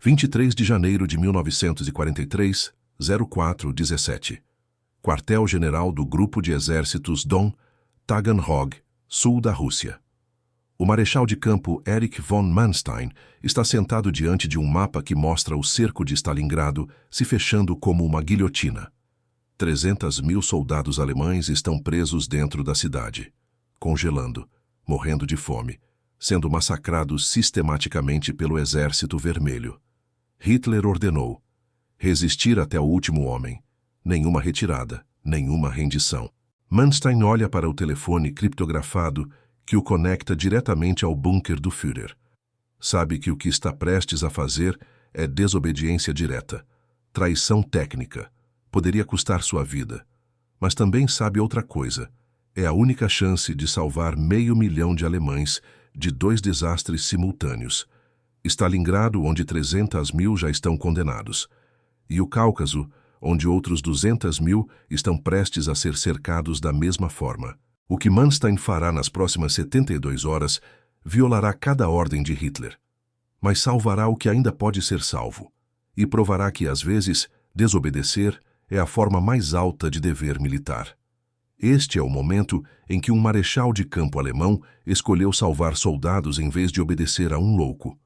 23 de janeiro de 1943, 04:17. Quartel-General do Grupo de Exércitos Don, Taganrog, sul da Rússia. O marechal de campo Erich von Manstein está sentado diante de um mapa que mostra o cerco de Stalingrado se fechando como uma guilhotina. 300.000 soldados alemães estão presos dentro da cidade, congelando, morrendo de fome, sendo massacrados sistematicamente pelo Exército Vermelho. Hitler ordenou: resistir até o último homem, nenhuma retirada, nenhuma rendição. Manstein olha para o telefone criptografado que o conecta diretamente ao bunker do Führer. Sabe que o que está prestes a fazer é desobediência direta, traição técnica, poderia custar sua vida. Mas também sabe outra coisa: é a única chance de salvar 500.000 de alemães de 2 desastres simultâneos. Stalingrado, onde 300.000 já estão condenados, e o Cáucaso, onde outros 200.000 estão prestes a ser cercados da mesma forma. O que Manstein fará nas próximas 72 horas violará cada ordem de Hitler, mas salvará o que ainda pode ser salvo, e provará que, às vezes, desobedecer é a forma mais alta de dever militar. Este é o momento em que um marechal de campo alemão escolheu salvar soldados em vez de obedecer a um louco.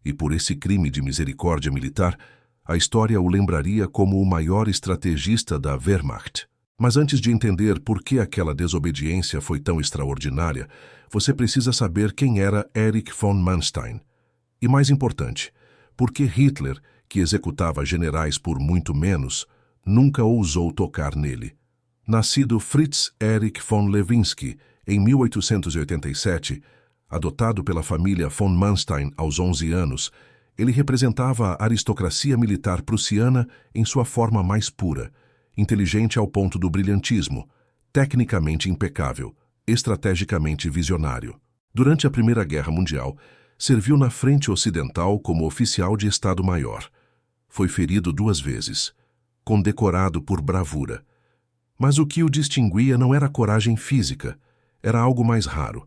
E por esse crime de misericórdia militar, a história o lembraria como o maior estrategista da Wehrmacht. Mas antes de entender por que aquela desobediência foi tão extraordinária, você precisa saber quem era Erich von Manstein. E mais importante, por que Hitler, que executava generais por muito menos, nunca ousou tocar nele. Nascido Fritz Erich von Lewinsky em 1887, adotado pela família von Manstein aos 11 anos, ele representava a aristocracia militar prussiana em sua forma mais pura, inteligente ao ponto do brilhantismo, tecnicamente impecável, estrategicamente visionário. Durante a Primeira Guerra Mundial, serviu na frente ocidental como oficial de Estado-Maior. Foi ferido 2 vezes, condecorado por bravura. Mas o que o distinguia não era coragem física, era algo mais raro: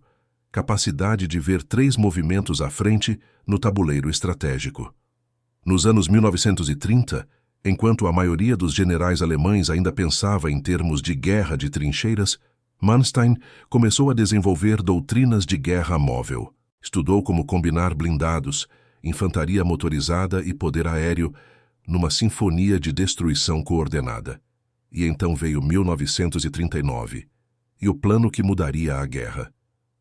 capacidade de ver 3 movimentos à frente no tabuleiro estratégico. Nos anos 1930, enquanto a maioria dos generais alemães ainda pensava em termos de guerra de trincheiras, Manstein começou a desenvolver doutrinas de guerra móvel. Estudou como combinar blindados, infantaria motorizada e poder aéreo numa sinfonia de destruição coordenada. E então veio 1939, e o plano que mudaria a guerra.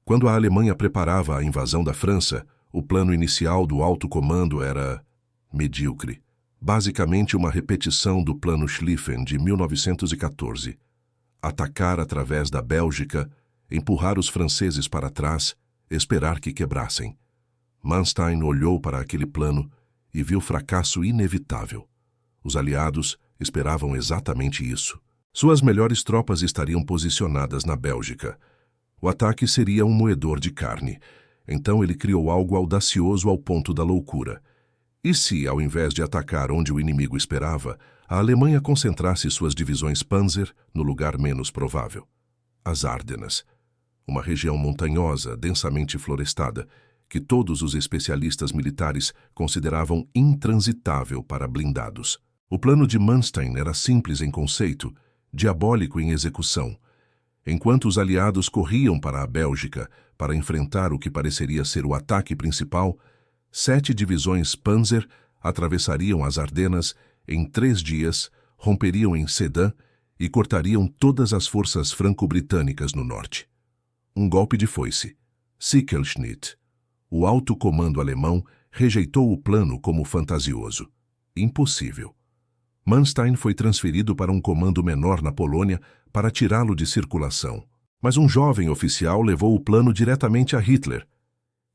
Quando a Alemanha preparava a invasão da França, o plano inicial do alto comando era medíocre. Basicamente uma repetição do Plano Schlieffen de 1914. Atacar através da Bélgica, empurrar os franceses para trás, esperar que quebrassem. Manstein olhou para aquele plano e viu fracasso inevitável. Os aliados esperavam exatamente isso. Suas melhores tropas estariam posicionadas na Bélgica. O ataque seria um moedor de carne. Então ele criou algo audacioso ao ponto da loucura. E se, ao invés de atacar onde o inimigo esperava, a Alemanha concentrasse suas divisões Panzer no lugar menos provável? As Ardenas, uma região montanhosa, densamente florestada, que todos os especialistas militares consideravam intransitável para blindados. O plano de Manstein era simples em conceito, diabólico em execução. Enquanto os aliados corriam para a Bélgica para enfrentar o que pareceria ser o ataque principal, 7 divisões Panzer atravessariam as Ardenas em 3 dias, romperiam em Sedan e cortariam todas as forças franco-britânicas no norte. Um golpe de foice. Sichelschnitt. O alto comando alemão rejeitou o plano como fantasioso. Impossível. Manstein foi transferido para um comando menor na Polônia para tirá-lo de circulação. Mas um jovem oficial levou o plano diretamente a Hitler.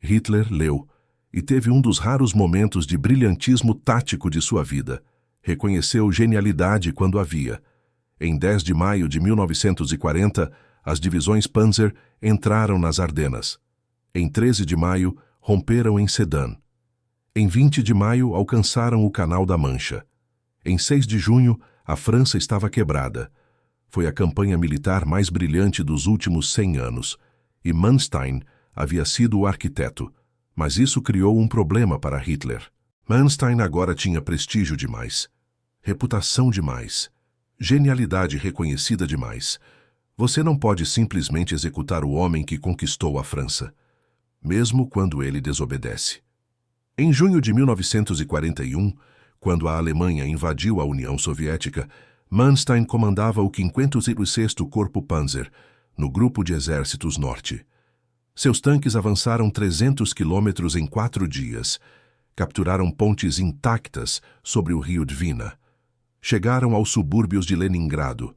Hitler leu e teve um dos raros momentos de brilhantismo tático de sua vida. Reconheceu genialidade quando havia. Em 10 de maio de 1940, as divisões Panzer entraram nas Ardenas. Em 13 de maio, romperam em Sedan. Em 20 de maio, alcançaram o Canal da Mancha. Em 6 de junho, a França estava quebrada. Foi a campanha militar mais brilhante dos últimos 100 anos, e Manstein havia sido o arquiteto, mas isso criou um problema para Hitler. Manstein agora tinha prestígio demais, reputação demais, genialidade reconhecida demais. Você não pode simplesmente executar o homem que conquistou a França, mesmo quando ele desobedece. Em junho de 1941, quando a Alemanha invadiu a União Soviética, Manstein comandava o 56º Corpo Panzer, no Grupo de Exércitos Norte. Seus tanques avançaram 300 quilômetros em 4 dias, capturaram pontes intactas sobre o rio Dwina. Chegaram aos subúrbios de Leningrado.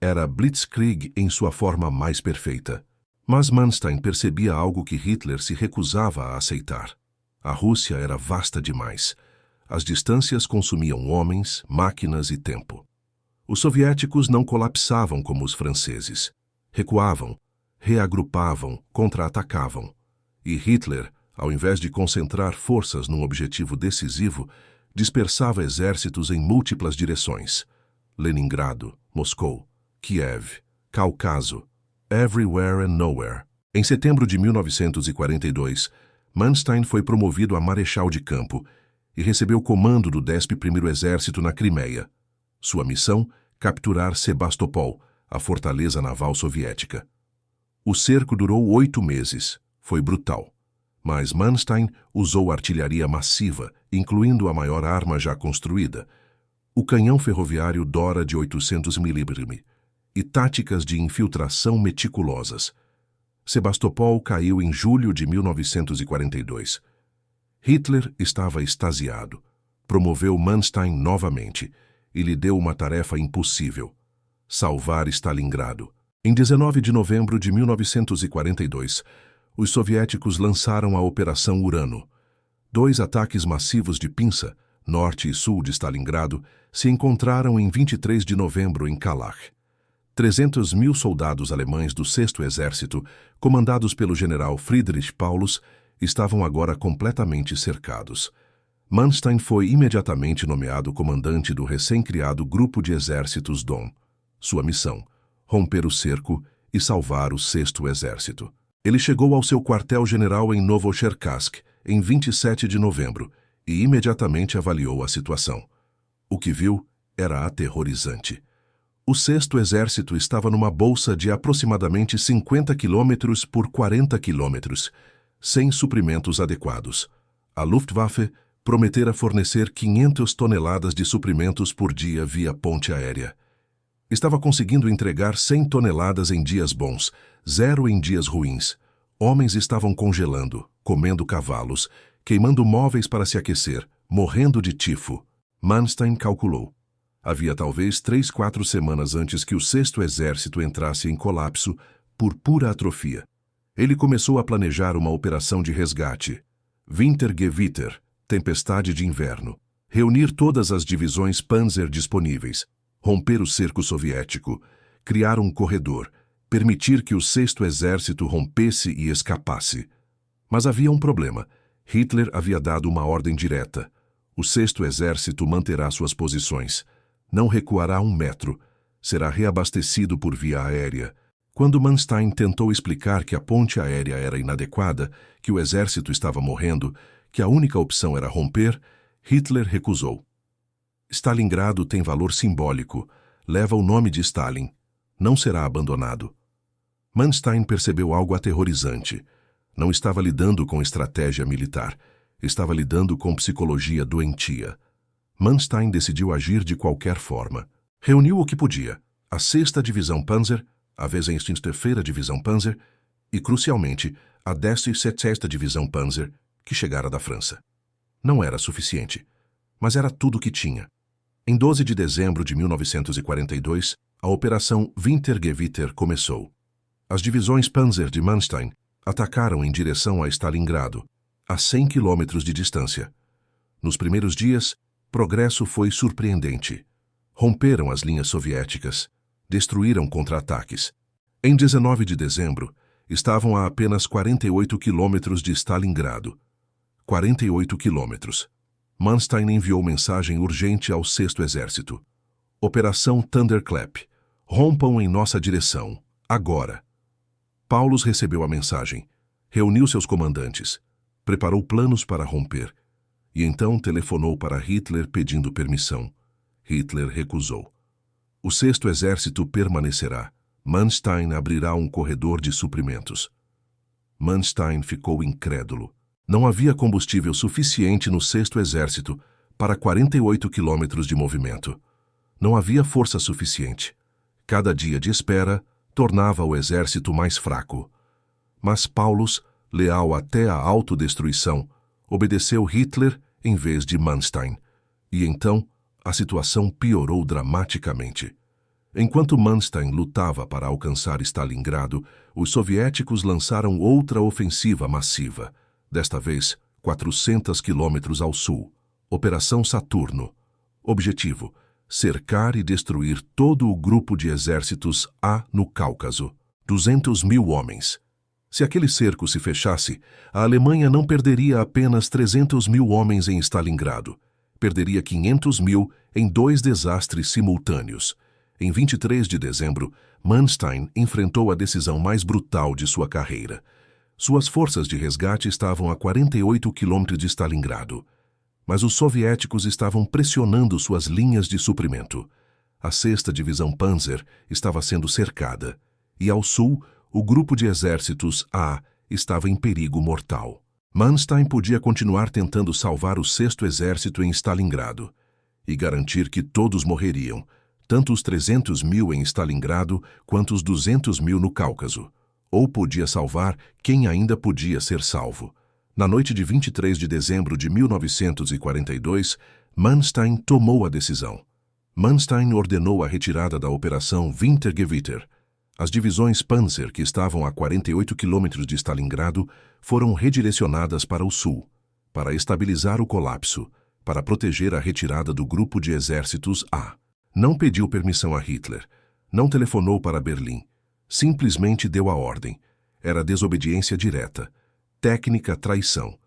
Era Blitzkrieg em sua forma mais perfeita. Mas Manstein percebia algo que Hitler se recusava a aceitar. A Rússia era vasta demais. As distâncias consumiam homens, máquinas e tempo. Os soviéticos não colapsavam como os franceses. Recuavam, reagrupavam, contra-atacavam. E Hitler, ao invés de concentrar forças num objetivo decisivo, dispersava exércitos em múltiplas direções. Leningrado, Moscou, Kiev, Cáucaso, everywhere and nowhere. Em setembro de 1942, Manstein foi promovido a marechal de campo e recebeu comando do 11º Exército na Crimeia. Sua missão, capturar Sebastopol, a fortaleza naval soviética. O cerco durou 8 meses. Foi brutal. Mas Manstein usou artilharia massiva, incluindo a maior arma já construída, o canhão ferroviário Dora de 800 mm, e táticas de infiltração meticulosas. Sebastopol caiu em julho de 1942. Hitler estava extasiado. Promoveu Manstein novamente e lhe deu uma tarefa impossível: salvar Stalingrado. Em 19 de novembro de 1942, os soviéticos lançaram a Operação Urano. 2 ataques massivos de pinça, norte e sul de Stalingrado, se encontraram em 23 de novembro em Kalach. 300.000 soldados alemães do 6º Exército, comandados pelo general Friedrich Paulus, estavam agora completamente cercados. Manstein foi imediatamente nomeado comandante do recém-criado Grupo de Exércitos Don. Sua missão: romper o cerco e salvar o 6º Exército. Ele chegou ao seu quartel-general em Novocherkassk, em 27 de novembro, e imediatamente avaliou a situação. O que viu era aterrorizante. O 6º Exército estava numa bolsa de aproximadamente 50 quilômetros por 40 quilômetros, sem suprimentos adequados. A Luftwaffe prometera fornecer 500 toneladas de suprimentos por dia via ponte aérea. Estava conseguindo entregar 100 toneladas em dias bons, 0 em dias ruins. Homens estavam congelando, comendo cavalos, queimando móveis para se aquecer, morrendo de tifo. Manstein calculou. Havia talvez 3-4 semanas antes que o 6º Exército entrasse em colapso por pura atrofia. Ele começou a planejar uma operação de resgate. Wintergewitter, tempestade de inverno. Reunir todas as divisões Panzer disponíveis. Romper o cerco soviético. Criar um corredor. Permitir que o 6º Exército rompesse e escapasse. Mas havia um problema. Hitler havia dado uma ordem direta. O 6º Exército manterá suas posições. Não recuará 1 metro. Será reabastecido por via aérea. Quando Manstein tentou explicar que a ponte aérea era inadequada, que o exército estava morrendo, que a única opção era romper, Hitler recusou. Stalingrado tem valor simbólico. Leva o nome de Stalin. Não será abandonado. Manstein percebeu algo aterrorizante. Não estava lidando com estratégia militar. Estava lidando com psicologia doentia. Manstein decidiu agir de qualquer forma. Reuniu o que podia: a 6ª Divisão Panzer, a 23ª Divisão Panzer e, crucialmente, a 17ª Divisão Panzer, que chegara da França. Não era suficiente, mas era tudo o que tinha. Em 12 de dezembro de 1942, a Operação Wintergewitter começou. As divisões Panzer de Manstein atacaram em direção a Stalingrado, a 100 quilômetros de distância. Nos primeiros dias, progresso foi surpreendente. Romperam as linhas soviéticas, destruíram contra-ataques. Em 19 de dezembro, estavam a apenas 48 quilômetros de Stalingrado. 48 quilômetros. Manstein enviou mensagem urgente ao 6º Exército. Operação Thunderclap. Rompam em nossa direção. Agora. Paulus recebeu a mensagem. Reuniu seus comandantes. Preparou planos para romper. e então telefonou para Hitler pedindo permissão. Hitler recusou. O Sexto Exército permanecerá. Manstein abrirá um corredor de suprimentos. Manstein ficou incrédulo. Não havia combustível suficiente no Sexto Exército para 48 quilômetros de movimento. Não havia força suficiente. Cada dia de espera tornava o exército mais fraco. Mas Paulus, leal até a autodestruição, obedeceu Hitler em vez de Manstein. E então a situação piorou dramaticamente. Enquanto Manstein lutava para alcançar Stalingrado, os soviéticos lançaram outra ofensiva massiva, desta vez 400 quilômetros ao sul. Operação Saturno. Objetivo: cercar e destruir todo o grupo de exércitos A no Cáucaso. 200.000 homens. Se aquele cerco se fechasse, a Alemanha não perderia apenas 300.000 homens em Stalingrado. Perderia 500.000 em 2 desastres simultâneos. Em 23 de dezembro, Manstein enfrentou a decisão mais brutal de sua carreira. Suas forças de resgate estavam a 48 quilômetros de Stalingrado. Mas os soviéticos estavam pressionando suas linhas de suprimento. A 6ª Divisão Panzer estava sendo cercada. E ao sul, o grupo de exércitos A estava em perigo mortal. Manstein podia continuar tentando salvar o 6º Exército em Stalingrado e garantir que todos morreriam, tanto os 300.000 em Stalingrado quanto os 200.000 no Cáucaso. Ou podia salvar quem ainda podia ser salvo. Na noite de 23 de dezembro de 1942, Manstein tomou a decisão. Manstein ordenou a retirada da Operação Wintergewitter. As divisões Panzer, que estavam a 48 quilômetros de Stalingrado, foram redirecionadas para o sul, para estabilizar o colapso, para proteger a retirada do grupo de exércitos A. Não pediu permissão a Hitler, não telefonou para Berlim, simplesmente deu a ordem. Era desobediência direta, técnica traição.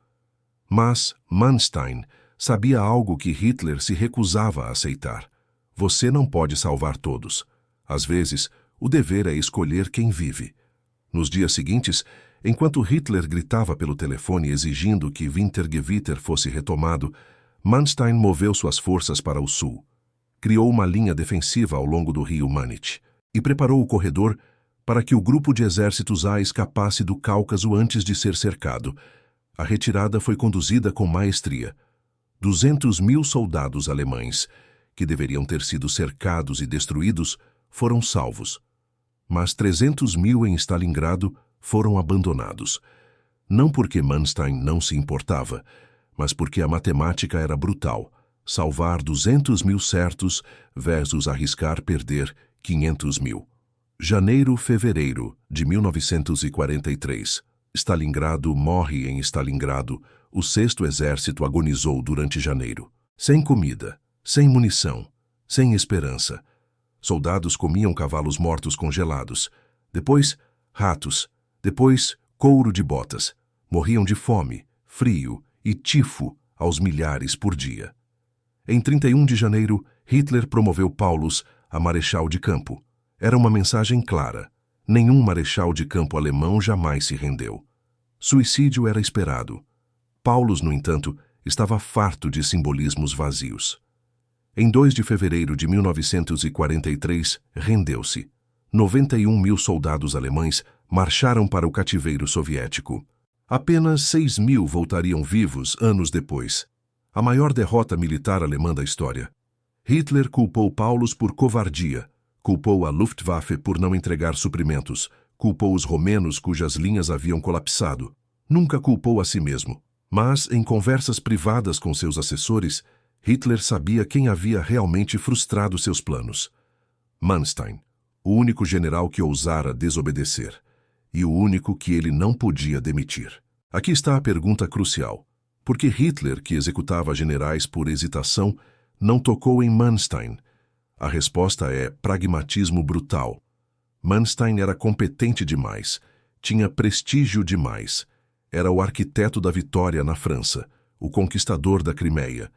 Mas Manstein sabia algo que Hitler se recusava a aceitar. Você não pode salvar todos. Às vezes, o dever é escolher quem vive. Nos dias seguintes, enquanto Hitler gritava pelo telefone exigindo que Wintergewitter fosse retomado, Manstein moveu suas forças para o sul. Criou uma linha defensiva ao longo do rio Manich e preparou o corredor para que o grupo de exércitos A escapasse do Cáucaso antes de ser cercado. A retirada foi conduzida com maestria. 200.000 soldados alemães, que deveriam ter sido cercados e destruídos, foram salvos. Mas 300.000 em Stalingrado foram abandonados. Não porque Manstein não se importava, mas porque a matemática era brutal. Salvar 200.000 certos versus arriscar perder 500.000. Janeiro-fevereiro de 1943. Stalingrado morre em Stalingrado. O 6º Exército agonizou durante janeiro. Sem comida, sem munição, sem esperança. Soldados comiam cavalos mortos congelados. Depois, ratos. Depois, couro de botas. Morriam de fome, frio e tifo aos milhares por dia. Em 31 de janeiro, Hitler promoveu Paulus a marechal de campo. Era uma mensagem clara. Nenhum marechal de campo alemão jamais se rendeu. Suicídio era esperado. Paulus, no entanto, estava farto de simbolismos vazios. Em 2 de fevereiro de 1943, rendeu-se. 91.000 soldados alemães marcharam para o cativeiro soviético. Apenas 6.000 voltariam vivos anos depois. A maior derrota militar alemã da história. Hitler culpou Paulus por covardia, culpou a Luftwaffe por não entregar suprimentos, culpou os romenos cujas linhas haviam colapsado. Nunca culpou a si mesmo. Mas, em conversas privadas com seus assessores, Hitler sabia quem havia realmente frustrado seus planos. Manstein, o único general que ousara desobedecer, e o único que ele não podia demitir. Aqui está a pergunta crucial. Por que Hitler, que executava generais por hesitação, não tocou em Manstein? A resposta é pragmatismo brutal. Manstein era competente demais, tinha prestígio demais. Era o arquiteto da vitória na França, o conquistador da Crimeia.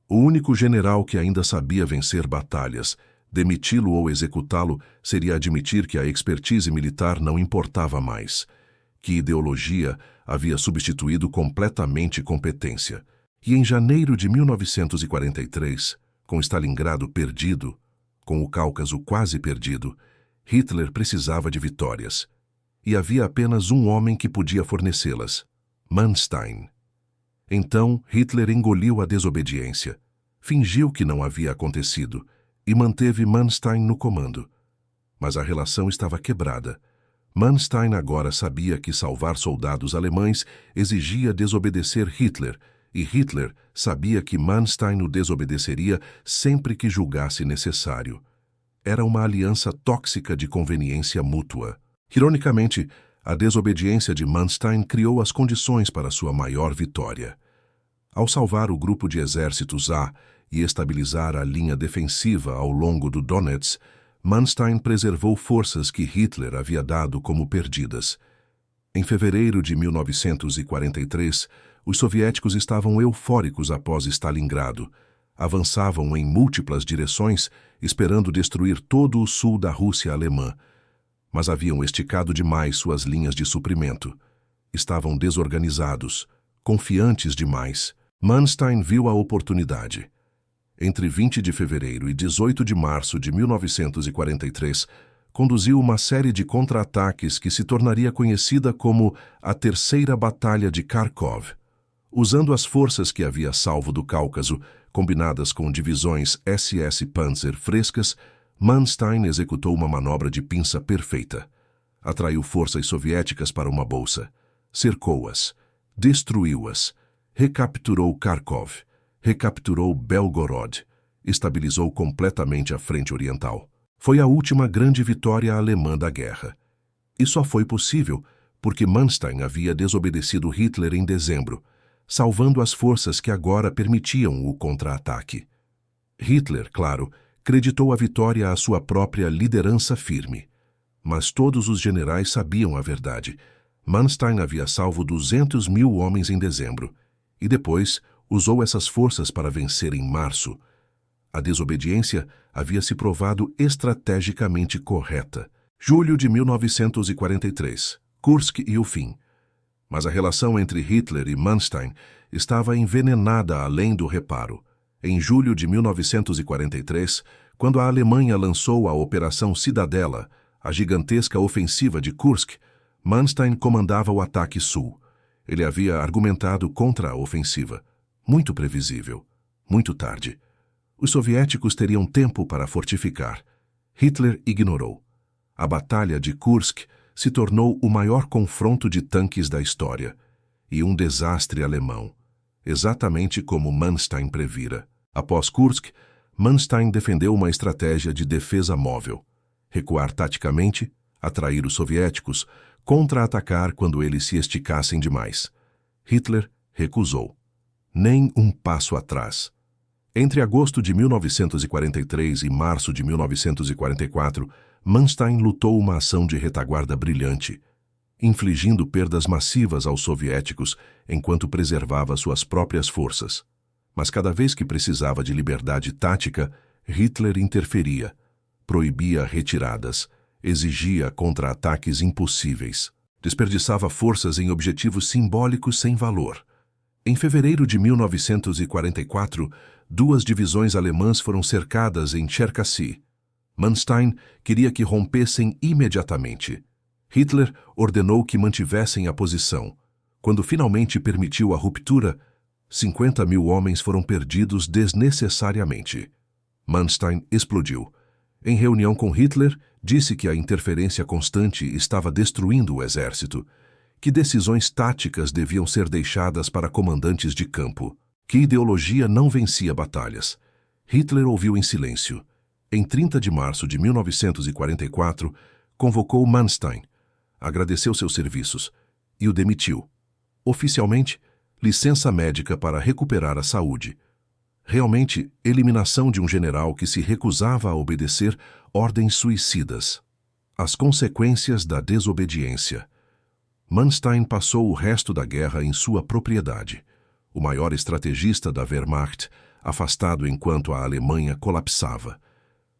O único general que ainda sabia vencer batalhas. Demiti-lo ou executá-lo seria admitir que a expertise militar não importava mais, que ideologia havia substituído completamente competência. E em janeiro de 1943, com Stalingrado perdido, com o Cáucaso quase perdido, Hitler precisava de vitórias. E havia apenas um homem que podia fornecê-las: Manstein. Então Hitler engoliu a desobediência, fingiu que não havia acontecido e manteve Manstein no comando. Mas a relação estava quebrada. Manstein agora sabia que salvar soldados alemães exigia desobedecer Hitler, e Hitler sabia que Manstein o desobedeceria sempre que julgasse necessário. Era uma aliança tóxica de conveniência mútua. Ironicamente, a desobediência de Manstein criou as condições para sua maior vitória. Ao salvar o grupo de exércitos A e estabilizar a linha defensiva ao longo do Donetsk, Manstein preservou forças que Hitler havia dado como perdidas. Em fevereiro de 1943, os soviéticos estavam eufóricos após Stalingrado. Avançavam em múltiplas direções, esperando destruir todo o sul da Rússia alemã. Mas haviam esticado demais suas linhas de suprimento. Estavam desorganizados, confiantes demais. Manstein viu a oportunidade. Entre 20 de fevereiro e 18 de março de 1943, conduziu uma série de contra-ataques que se tornaria conhecida como a Terceira Batalha de Kharkov. Usando as forças que havia salvo do Cáucaso, combinadas com divisões SS Panzer frescas, Manstein executou uma manobra de pinça perfeita. Atraiu forças soviéticas para uma bolsa, cercou-as, destruiu-as, recapturou Kharkov, recapturou Belgorod, estabilizou completamente a frente oriental. Foi a última grande vitória alemã da guerra. E só foi possível porque Manstein havia desobedecido Hitler em dezembro, salvando as forças que agora permitiam o contra-ataque. Hitler, claro, creditou a vitória à sua própria liderança firme. Mas todos os generais sabiam a verdade. Manstein havia salvo 200.000 homens em dezembro, e depois usou essas forças para vencer em março. A desobediência havia se provado estrategicamente correta. Julho de 1943, Kursk e o fim. Mas a relação entre Hitler e Manstein estava envenenada além do reparo. Em julho de 1943, quando a Alemanha lançou a Operação Cidadela, a gigantesca ofensiva de Kursk, Manstein comandava o ataque sul. Ele havia argumentado contra a ofensiva. Muito previsível. Muito tarde. Os soviéticos teriam tempo para fortificar. Hitler ignorou. A Batalha de Kursk se tornou o maior confronto de tanques da história, e um desastre alemão, exatamente como Manstein previra. Após Kursk, Manstein defendeu uma estratégia de defesa móvel: recuar taticamente, atrair os soviéticos, contra-atacar quando eles se esticassem demais. Hitler recusou. Nem um passo atrás. Entre agosto de 1943 e março de 1944, Manstein lutou uma ação de retaguarda brilhante, infligindo perdas massivas aos soviéticos enquanto preservava suas próprias forças. Mas cada vez que precisava de liberdade tática, Hitler interferia, proibia retiradas, exigia contra-ataques impossíveis, desperdiçava forças em objetivos simbólicos sem valor. Em fevereiro de 1944, 2 divisões alemãs foram cercadas em Cherkassy. Manstein queria que rompessem imediatamente. Hitler ordenou que mantivessem a posição. Quando finalmente permitiu a ruptura, 50.000 homens foram perdidos desnecessariamente. Manstein explodiu. Em reunião com Hitler, disse que a interferência constante estava destruindo o exército, que decisões táticas deviam ser deixadas para comandantes de campo, que ideologia não vencia batalhas. Hitler ouviu em silêncio. Em 30 de março de 1944, convocou Manstein, agradeceu seus serviços e o demitiu. Oficialmente, licença médica para recuperar a saúde. Realmente, eliminação de um general que se recusava a obedecer ordens suicidas. As consequências da desobediência. Manstein passou o resto da guerra em sua propriedade. O maior estrategista da Wehrmacht, afastado enquanto a Alemanha colapsava.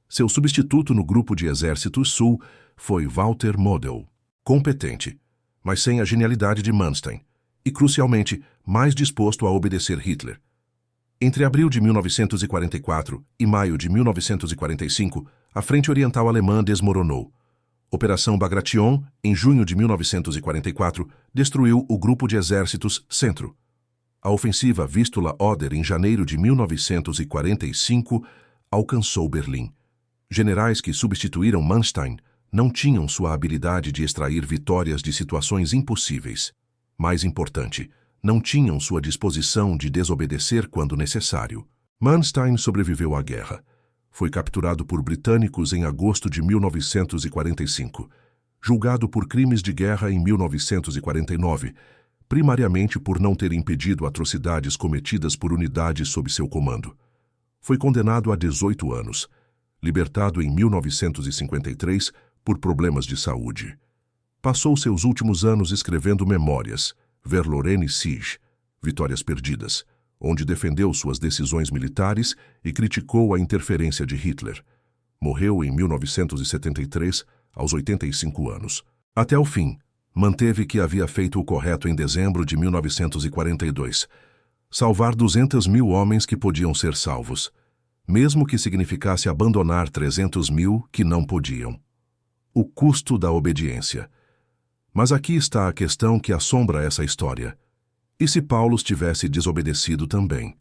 Seu substituto no grupo de exércitos sul foi Walter Model, competente, mas sem a genialidade de Manstein, e, crucialmente, mais disposto a obedecer Hitler. Entre abril de 1944 e maio de 1945, a Frente Oriental Alemã desmoronou. Operação Bagration, em junho de 1944, destruiu o Grupo de Exércitos Centro. A ofensiva Vistula-Oder, em janeiro de 1945, alcançou Berlim. Generais que substituíram Manstein não tinham sua habilidade de extrair vitórias de situações impossíveis. Mais importante, não tinham sua disposição de desobedecer quando necessário. Manstein sobreviveu à guerra. Foi capturado por britânicos em agosto de 1945. Julgado por crimes de guerra em 1949, primariamente por não ter impedido atrocidades cometidas por unidades sob seu comando. Foi condenado a 18 anos. Libertado em 1953 por problemas de saúde. Passou seus últimos anos escrevendo memórias, Verlorene Siege, Vitórias Perdidas, onde defendeu suas decisões militares e criticou a interferência de Hitler. Morreu em 1973, aos 85 anos. Até o fim, manteve que havia feito o correto em dezembro de 1942. Salvar 200.000 homens que podiam ser salvos, mesmo que significasse abandonar 300.000 que não podiam. O custo da obediência. Mas aqui está a questão que assombra essa história. E se Paulus tivesse desobedecido também?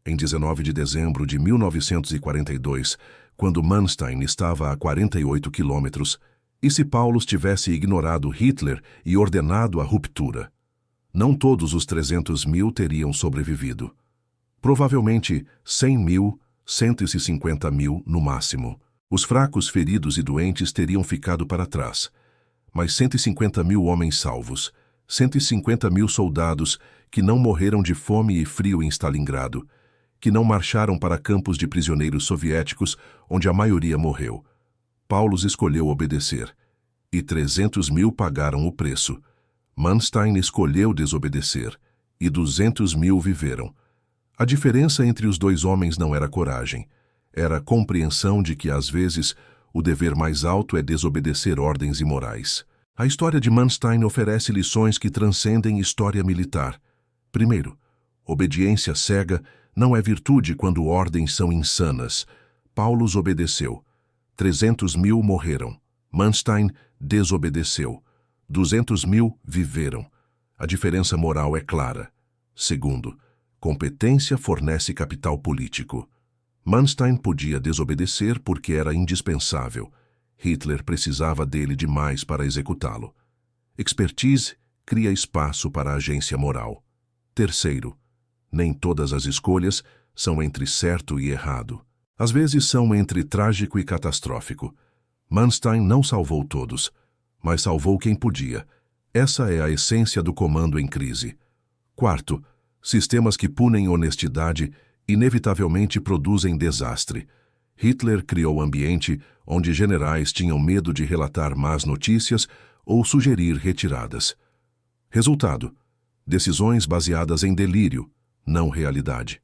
Em 19 de dezembro de 1942, quando Manstein estava a 48 quilômetros, e se Paulus tivesse ignorado Hitler e ordenado a ruptura? Não todos os 300.000 teriam sobrevivido. Provavelmente 100.000, 150.000 no máximo. Os fracos, feridos e doentes teriam ficado para trás. Mas 150.000 homens salvos, 150.000 soldados que não morreram de fome e frio em Stalingrado, que não marcharam para campos de prisioneiros soviéticos onde a maioria morreu. Paulus escolheu obedecer, e 300.000 pagaram o preço. Manstein escolheu desobedecer, e 200.000 viveram. A diferença entre os dois homens não era coragem, era a compreensão de que, às vezes, o dever mais alto é desobedecer ordens imorais. A história de Manstein oferece lições que transcendem história militar. Primeiro, obediência cega não é virtude quando ordens são insanas. Paulus obedeceu. 300.000 morreram. Manstein desobedeceu. 200.000 viveram. A diferença moral é clara. Segundo, competência fornece capital político. Manstein podia desobedecer porque era indispensável. Hitler precisava dele demais para executá-lo. Expertise cria espaço para a agência moral. Terceiro, nem todas as escolhas são entre certo e errado. Às vezes são entre trágico e catastrófico. Manstein não salvou todos, mas salvou quem podia. Essa é a essência do comando em crise. Quarto, sistemas que punem honestidade inevitavelmente produzem desastre. Hitler criou ambiente onde generais tinham medo de relatar más notícias ou sugerir retiradas. Resultado: decisões baseadas em delírio, não realidade.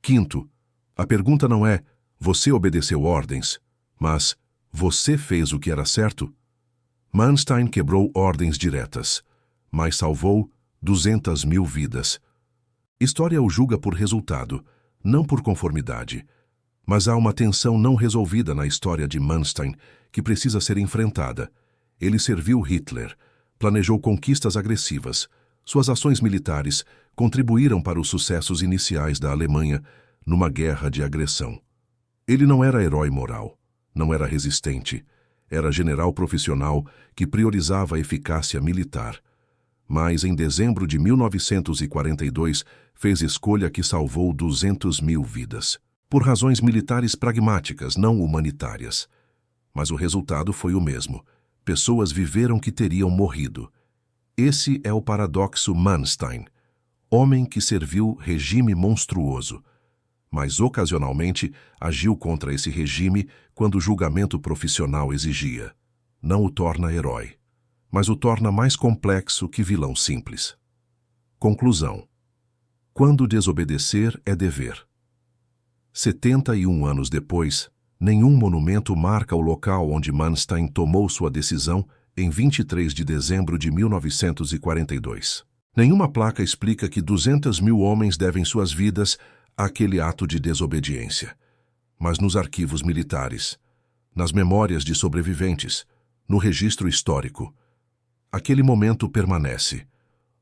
Quinto, a pergunta não é "você obedeceu ordens", mas "você fez o que era certo?" Manstein quebrou ordens diretas, mas salvou 200.000 vidas. História o julga por resultado, não por conformidade. Mas há uma tensão não resolvida na história de Manstein que precisa ser enfrentada. Ele serviu Hitler, planejou conquistas agressivas. Suas ações militares contribuíram para os sucessos iniciais da Alemanha numa guerra de agressão. Ele não era herói moral, não era resistente, era general profissional que priorizava a eficácia militar. Mas em dezembro de 1942 fez escolha que salvou 200.000 vidas. Por razões militares pragmáticas, não humanitárias. Mas o resultado foi o mesmo. Pessoas viveram que teriam morrido. Esse é o paradoxo Manstein. Homem que serviu regime monstruoso. Mas ocasionalmente agiu contra esse regime quando o julgamento profissional exigia. Não o torna herói, mas o torna mais complexo que vilão simples. Conclusão. Quando desobedecer é dever. 71 anos depois, nenhum monumento marca o local onde Manstein tomou sua decisão em 23 de dezembro de 1942. Nenhuma placa explica que 200.000 homens devem suas vidas àquele ato de desobediência, mas nos arquivos militares, nas memórias de sobreviventes, no registro histórico. Aquele momento permanece.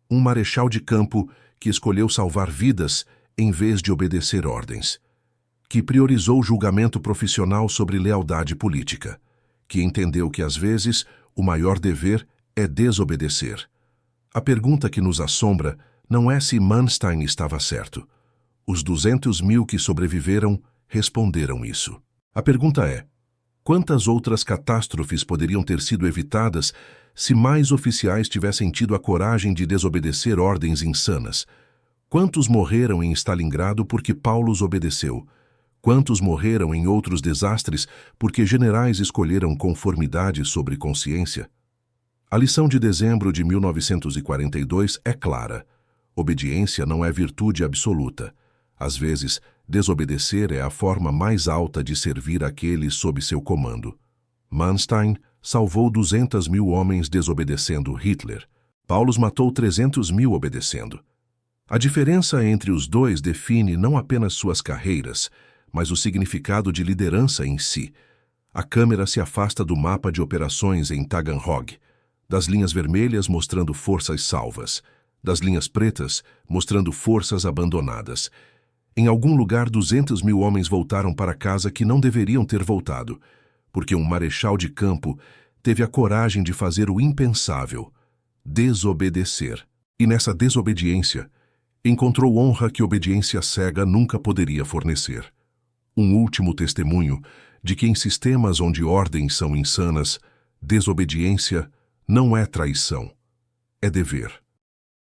Um marechal de campo que escolheu salvar vidas em vez de obedecer ordens, que priorizou julgamento profissional sobre lealdade política, que entendeu que às vezes o maior dever é desobedecer. A pergunta que nos assombra não é se Manstein estava certo. Os 200.000 que sobreviveram responderam isso. A pergunta é: quantas outras catástrofes poderiam ter sido evitadas se mais oficiais tivessem tido a coragem de desobedecer ordens insanas? Quantos morreram em Stalingrado porque Paulo os obedeceu? Quantos morreram em outros desastres porque generais escolheram conformidade sobre consciência? A lição de dezembro de 1942 é clara. Obediência não é virtude absoluta. Às vezes, desobedecer é a forma mais alta de servir aqueles sob seu comando. Manstein salvou 200.000 homens desobedecendo Hitler. Paulo matou 300.000 obedecendo. A diferença entre os dois define não apenas suas carreiras, mas o significado de liderança em si. A câmera se afasta do mapa de operações em Taganrog, das linhas vermelhas mostrando forças salvas, das linhas pretas mostrando forças abandonadas. Em algum lugar, 200.000 homens voltaram para casa que não deveriam ter voltado, porque um marechal de campo teve a coragem de fazer o impensável, desobedecer. E nessa desobediência, encontrou honra que obediência cega nunca poderia fornecer. Um último testemunho de que em sistemas onde ordens são insanas, desobediência não é traição, é dever.